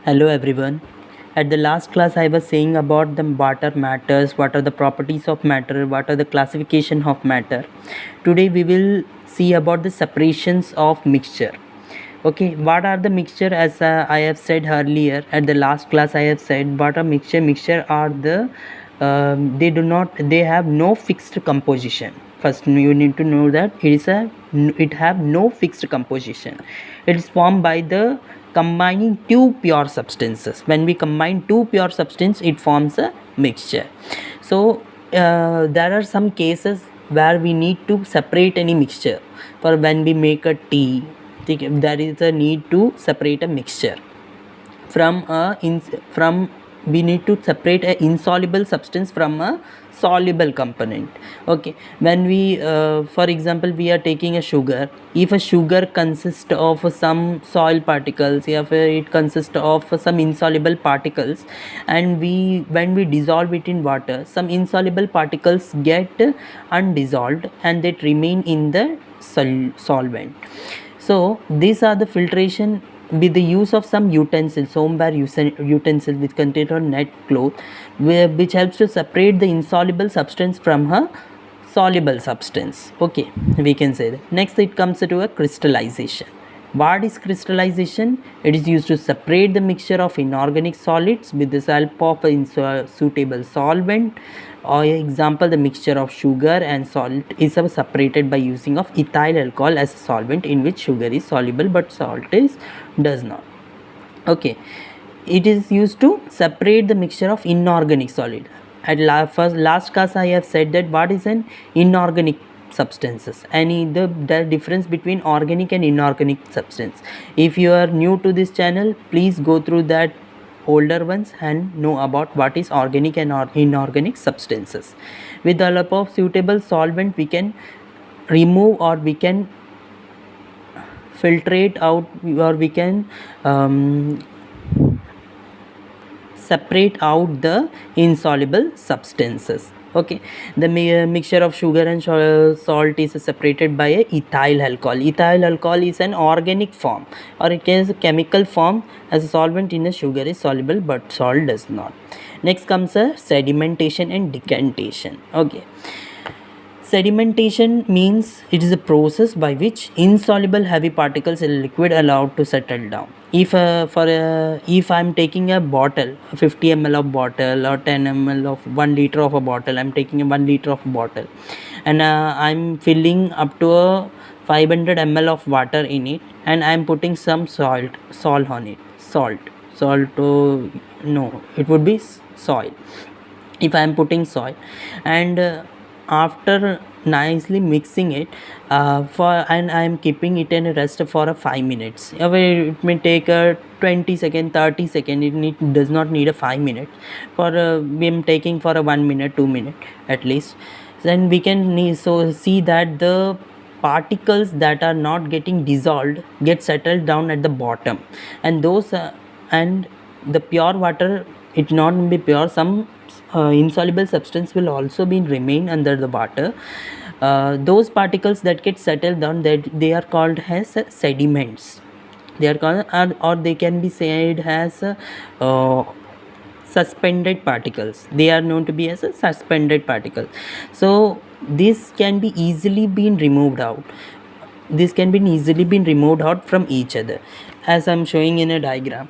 Hello everyone. At the last class I was saying about the water matters, what are the properties of matter, what are the classification of matter. Today we will see about the separations of mixture. Okay, what are the mixture? As I have said earlier at the last class I have said what are mixture are the they have no fixed composition. First you need to know that it have no fixed composition. It is formed by the combining two pure substances. When we combine two pure substances, it forms a mixture. So there are some cases where we need to separate any mixture. For when we make a tea, there is a need to separate a mixture from we need to separate a insoluble substance from a soluble component. Okay, when we for example we are taking a sugar. If a sugar consists of some soil particles, if it consists of some insoluble particles, and when we dissolve it in water, some insoluble particles get undissolved and they remain in the solvent. So these are the filtration with the use of some utensils, homeware utensils which contain a net cloth, which helps to separate the insoluble substance from a soluble substance. Okay, we can say that. Next, it comes to a crystallization. What is crystallization? It is used to separate the mixture of inorganic solids with the help of a suitable solvent. Or example, the mixture of sugar and salt is separated by using of ethyl alcohol as a solvent, in which sugar is soluble but salt does not. Okay, it is used to separate the mixture of inorganic solid. At last class I have said that what is an inorganic substances and the difference between organic and inorganic substance. If you are new to this channel, please go through that older ones and know about what is organic and inorganic substances. With the help of suitable solvent we can remove or we can filtrate out or we can separate out the insoluble substances. Okay, the mixture of sugar and salt is separated by a ethyl alcohol. Ethyl alcohol is an organic form or it is a chemical form. As a solvent in a sugar is soluble but salt does not. Next comes a sedimentation and decantation. Okay, sedimentation means it is a process by which insoluble heavy particles in liquid allowed to settle down. If I'm taking a bottle, 50 ml of bottle or 10 ml of 1 liter of a bottle, I'm taking a 1 liter of bottle, and I'm filling up to a 500 ml of water in it, and I'm putting some salt on it. Salt. No, it would be soil. If I am putting soil and after nicely mixing it and I am keeping it in rest for a 5 minutes. It may take a 20 second, 30 second. Does not need a 5 minutes. For we am taking for a 1 minute, 2 minute at least. Then we can see that the particles that are not getting dissolved get settled down at the bottom, and those and the pure water, it not be pure, some insoluble substance will also be remain under the water. Those particles that get settled down, that they are called as sediments. They are called or they can be said as suspended particles. They are known to be as a suspended particle. So this can be easily been removed out. This can be easily been removed out from each other, as I'm showing in a diagram.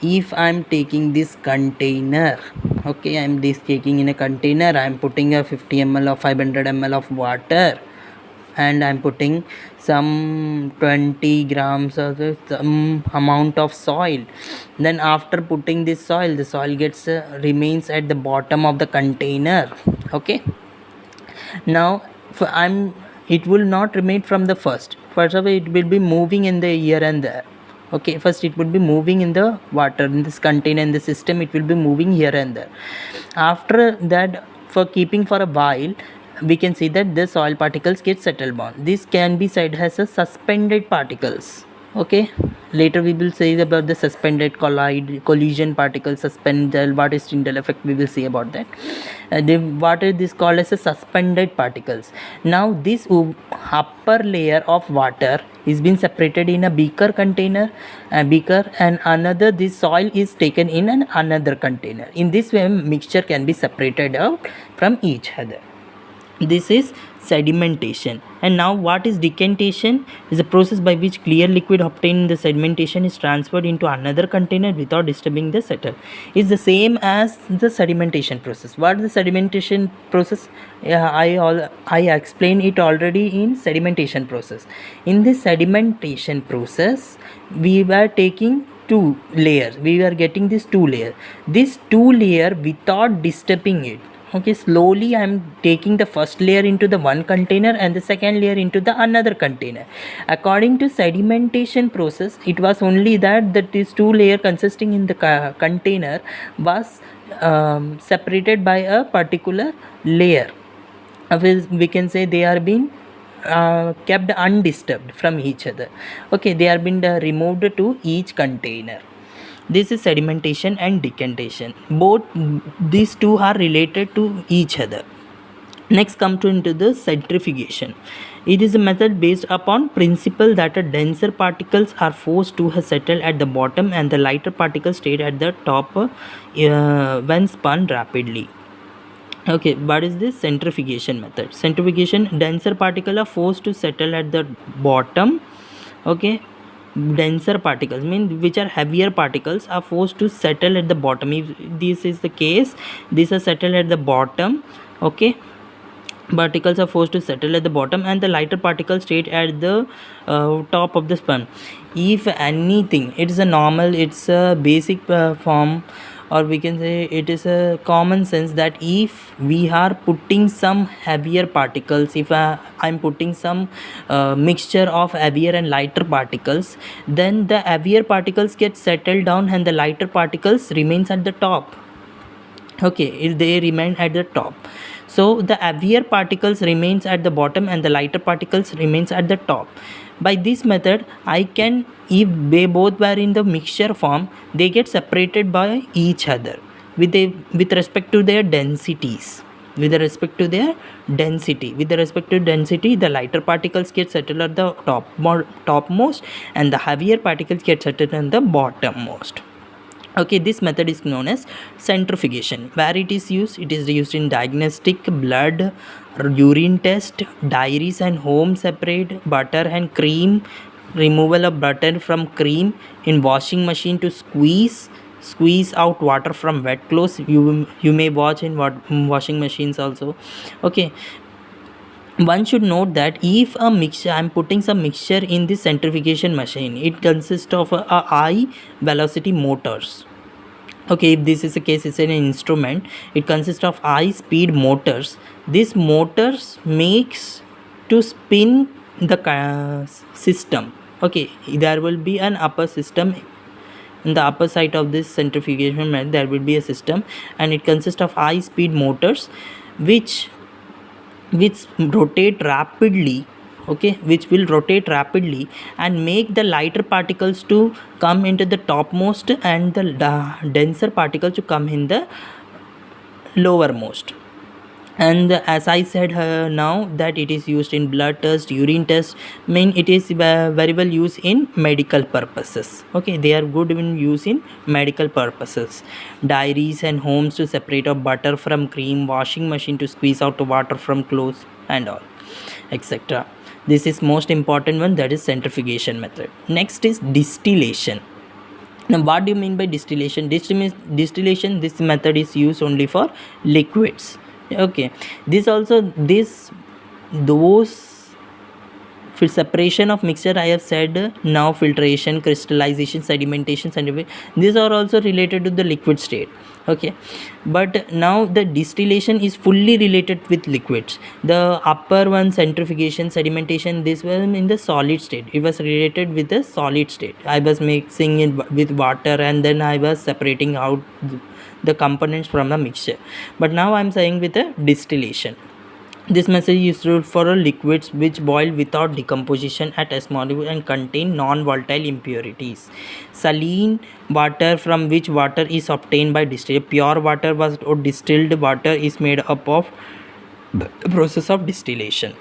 If I'm taking this container, okay, I'm this taking in a container, I'm putting a 50 ml or 500 ml of water, and I'm putting some 20 grams of some amount of soil. Then after putting this soil, the soil gets remains at the bottom of the container. Okay, now it will not remain from the first of all, it will be moving in the here and there. Okay, first it would be moving in the water, in this container, in the system, it will be moving here and there. After that, for keeping for a while, we can see that the soil particles get settled on. This can be said as a suspended particles. Okay, later we will say about the suspended collision particles, suspended, what is Tyndall effect, we will see about that. What is this called as a suspended particles. Now this upper layer of water is being separated in a beaker container, and another, this soil is taken in another container. In this way, mixture can be separated out from each other. This is sedimentation. And now, what is decantation? Is a process by which clear liquid obtained in the sedimentation is transferred into another container without disturbing the settle. Is the same as the sedimentation process. What is the sedimentation process? I explained it already in sedimentation process. In this sedimentation process, we were taking two layers. We were getting this two layer. This two layer without disturbing it. Okay, slowly I am taking the first layer into the one container and the second layer into the another container. According to sedimentation process, it was only that this two layer consisting in the container was separated by a particular layer. We can say they are being kept undisturbed from each other. Okay, they are being removed to each container. This is sedimentation and decantation. Both these two are related to each other. Next come into the centrifugation. It is a method based upon principle that the denser particles are forced to settle at the bottom and the lighter particles stay at the top when spun rapidly. Okay, what is this centrifugation method? Centrifugation, denser particles are forced to settle at the bottom. Okay, denser particles mean which are heavier particles are forced to settle at the bottom. If this is the case, these are settled at the bottom. Okay, particles are forced to settle at the bottom and the lighter particles stay at the top of the span. If anything, it is a normal, it's a basic form, or we can say it is a common sense that if we are putting some heavier particles, if I'm putting some mixture of heavier and lighter particles, then the heavier particles get settled down and the lighter particles remains at the top. Okay, they remain at the top. So the heavier particles remains at the bottom and the lighter particles remains at the top. By this method, I can, if they both were in the mixture form, they get separated by each other with respect to their densities. With respect to density, the lighter particles get settled at the topmost and the heavier particles get settled at the bottommost. Okay, this method is known as centrifugation. Where it is used in diagnostic, blood, urine test, dairies and home separate, butter and cream, removal of butter from cream, in washing machine to squeeze out water from wet clothes. You may watch in washing machines also. Okay, one should note that if a mixture, I'm putting some mixture in this centrifugation machine, it consists of a high velocity motors. Okay, if this is a case, it's an instrument, it consists of high speed motors. These motors makes to spin the system. Okay, there will be an upper system in the upper side of this centrifugation method. There will be a system and it consists of high speed motors which rotate rapidly. Okay, which will rotate rapidly and make the lighter particles to come into the topmost and the denser particles to come in the lowermost. And as I said now that it is used in blood test, urine test, it is very well used in medical purposes. Okay, they are good in use in medical purposes. Dairies and homes to separate of butter from cream, washing machine to squeeze out the water from clothes and all, etc. This is most important one, that is centrifugation method. Next is distillation. Now, what do you mean by distillation? Distillation, this method is used only for liquids. Okay, those separation of mixture I have said. Now filtration, crystallization, sedimentation, these are also related to the liquid state. Okay, but now the distillation is fully related with liquids. The upper one, centrifugation, sedimentation, this was in the solid state. It was related with the solid state. I was mixing it with water and then I was separating out the components from the mixture. But now I am saying with the distillation. This method is used for liquids which boil without decomposition at osmosis and contain non-volatile impurities. Saline water, from which water is obtained by distillation. Pure water or distilled water is made up of the process of distillation.